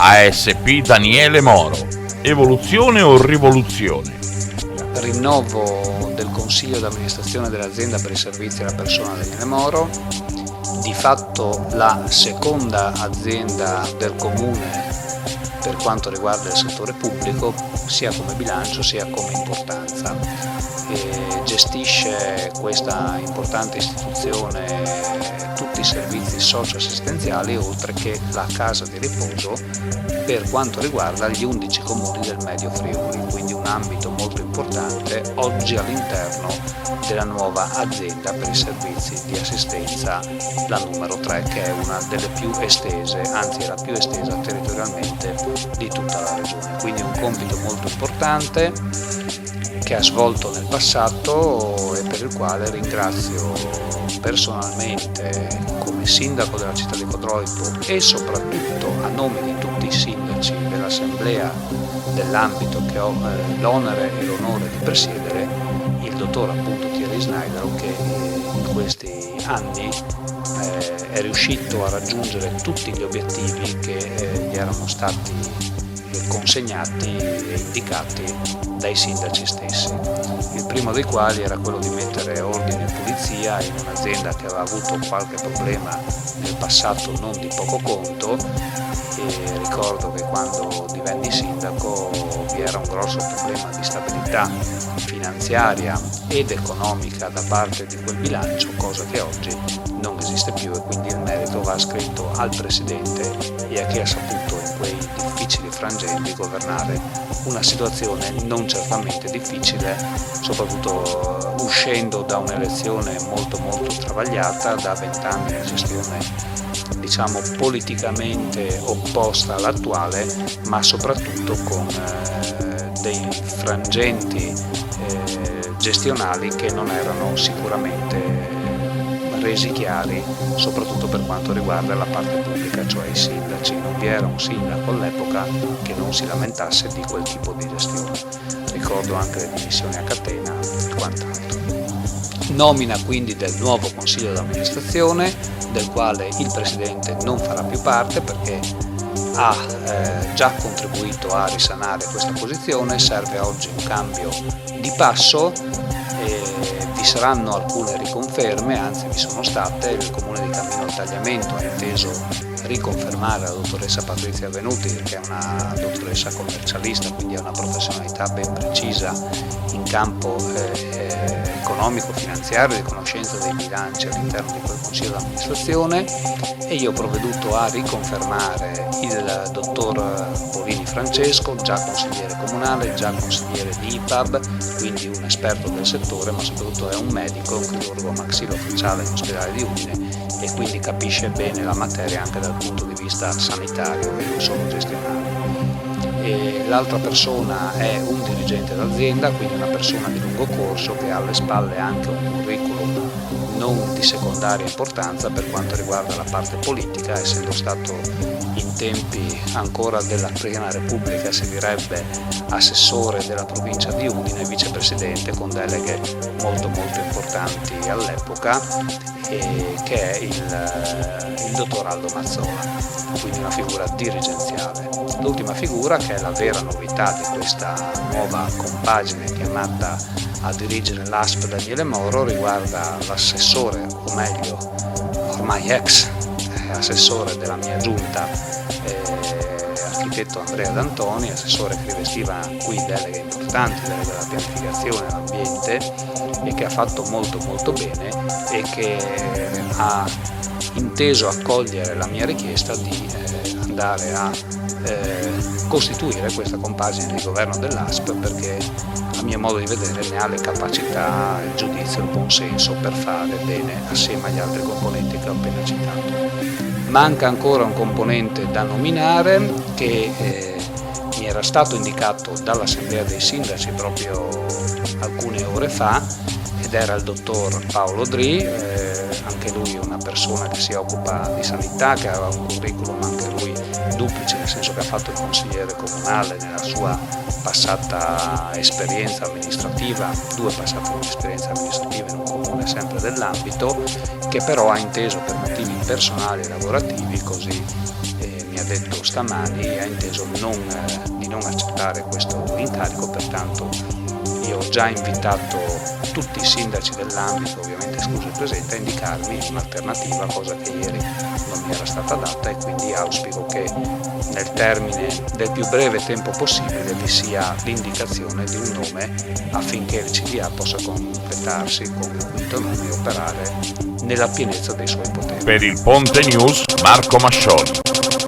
ASP Daniele Moro. Evoluzione o rivoluzione? Rinnovo del consiglio d'amministrazione dell'azienda per i servizi alla persona Daniele Moro, di fatto la seconda azienda del comune per quanto riguarda il settore pubblico, sia come bilancio sia come importanza. Gestisce questa importante istituzione tutti i servizi socio-assistenziali, oltre che la casa di riposo per quanto riguarda gli 11 comuni del Medio Friuli, quindi un ambito molto importante oggi all'interno della nuova azienda per i servizi di assistenza, la numero 3, che è una delle più estese, anzi è la più estesa territorialmente di tutta la regione. Quindi un compito molto importante che ha svolto nel passato e per il quale ringrazio personalmente come sindaco della città di Codroipo e soprattutto a nome di tutti i sindaci dell'assemblea dell'ambito che ho l'onere e l'onore di presiedere, il dottor appunto Thierry Schneidero, che in questi anni è riuscito a raggiungere tutti gli obiettivi che gli erano stati consegnati e indicati dai sindaci stessi. Il primo dei quali era quello di mettere ordine e pulizia in un'azienda che aveva avuto qualche problema nel passato non di poco conto, e ricordo che quando divenni sindaco vi era un grosso problema di stabilità finanziaria ed economica da parte di quel bilancio, cosa che oggi non esiste più, e quindi il merito va scritto al presidente e a chi ha saputo in quei difficili frangenti governare una situazione non certamente difficile, soprattutto uscendo da un'elezione molto travagliata, da 20 anni di gestione diciamo politicamente opposta all'attuale, ma soprattutto con dei frangenti gestionali che non erano sicuramente resi chiari, soprattutto per quanto riguarda la parte pubblica, cioè i sindaci. Non vi era un sindaco all'epoca che non si lamentasse di quel tipo di gestione. Ricordo anche le dimissioni a catena e quant'altro. Nomina quindi del nuovo consiglio d'amministrazione, del quale il presidente non farà più parte perché ha già contribuito a risanare questa posizione. Serve oggi un cambio di passo. Vi saranno alcune riconferme, anzi vi sono state. Il comune di Cammino al Tagliamento ha inteso riconfermare la dottoressa Patrizia Venuti, che è una dottoressa commercialista, quindi ha una professionalità ben precisa in campo economico, finanziario, di conoscenza dei bilanci all'interno di quel consiglio d'amministrazione, e io ho provveduto a riconfermare il dottor Polini Francesco, già consigliere comunale, già consigliere di IPAB, quindi un esperto del settore, ma soprattutto è un medico, un chirurgo maxillofacciale in ospedale di Udine, e quindi capisce bene la materia anche dal punto di vista sanitario e non solo gestionale. E l'altra persona è un dirigente d'azienda, quindi una persona di lungo corso che ha alle spalle anche un curriculum non di secondaria importanza per quanto riguarda la parte politica, essendo stato in tempi ancora della Prima Repubblica, si direbbe, assessore della provincia di Udine, vicepresidente con deleghe molto importanti all'epoca, che è il dottor Aldo Mazzola, quindi una figura dirigenziale. L'ultima figura, che è la vera novità di questa nuova compagine chiamata a dirigere l'ASP Daniele Moro, riguarda l'assessore, o meglio ormai ex assessore della mia giunta, architetto Andrea D'Antoni, assessore che rivestiva qui deleghe importanti, deleghe della pianificazione e l'ambiente, e che ha fatto molto bene, e che ha inteso accogliere la mia richiesta di andare a costituire questa compagine di governo dell'ASP, perché a mio modo di vedere ne ha le capacità, il giudizio, il buon senso per fare bene assieme agli altri componenti che ho appena citato. Manca ancora un componente da nominare che mi era stato indicato dall'Assemblea dei Sindaci proprio alcune ore fa, ed era il dottor Paolo Dri, anche lui una persona che si occupa di sanità, che aveva un curriculum anche lui duplice, nel senso che ha fatto il consigliere comunale nella sua passata esperienza amministrativa, 2 passate esperienze amministrative in un comune sempre dell'ambito, che però ha inteso per motivi personali e lavorativi, così mi mi ha detto stamani, ha inteso di non accettare questo incarico, pertanto io ho già invitato tutti i sindaci dell'ambito, ovviamente escluso il presente, a indicarmi un'alternativa, cosa che ieri non mi era stata data, e quindi auspico che nel termine del più breve tempo possibile vi sia l'indicazione di un nome affinché il CDA possa completarsi con il quinto nome e operare nella pienezza dei suoi poteri. Per il Ponte News, Marco Mascioli.